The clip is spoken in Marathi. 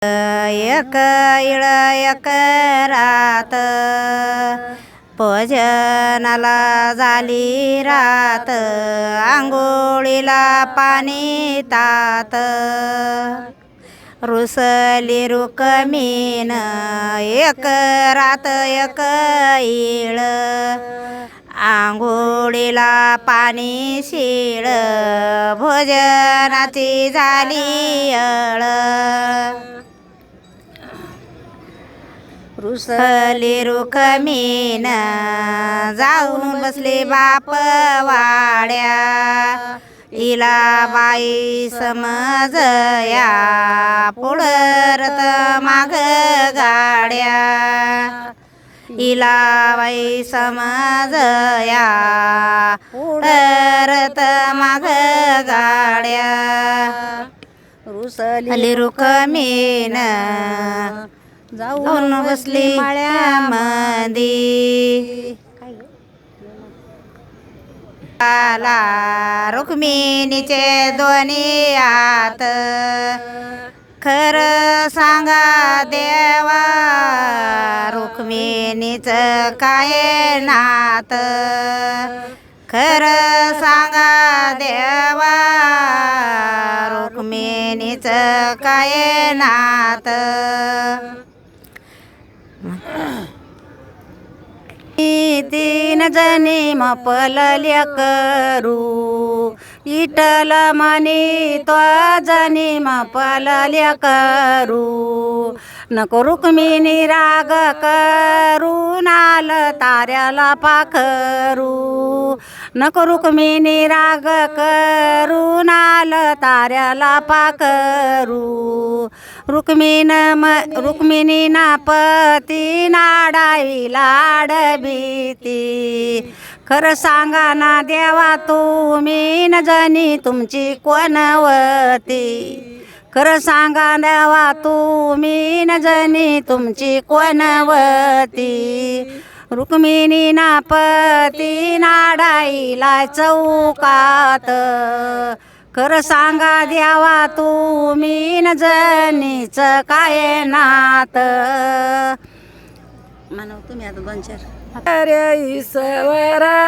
एक इळ एक रात भजनाला झाली रात, आंघोळीला पाणी तात, रुसली रुक्मिण एक रात एक इळ, आंघोळीला पाणी शिळ, भोजनाची झाली अळ, रुसली रुक्मिण जाऊन बसली बाप वाड्या, इला बाई समजया पुढं रथ माग गाड्या, इला बाई समजया पुढं रथ माग गाड्या, रुसली रुक्मिण जाऊन बसली माळ्यामधी, आला रुक्मिणीचे दोन्ही हात, खरं सांगा देवा रुक्मिणीचं काय नात, खरं सांगा देवा रुक्मिणीचं काय नात, तीन जणी मपलल्या करू, इटल म्हणी तो जणी मपलल्या करू, नको रुक्मिणी राग करू नाल ताऱ्याला पाखरू, नको रुक्मिणी राग करू नाल ताऱ्याला पाखरू, रुक्मिणी ना पती नाडावी लाड भीती, खरं सांगा ना देवा तुम्ही न जनी तुमची कोणवती, खरं सांगा देवा तुम्ही न जनी तुमची कोणवती, रुक्मिणी ना पती नाडाईला चौकात, खरं सांगा देवा तुम्ही न जनीच काय नात, म्हणू तुम्ही आता दोन चार. अरे ईश्वरा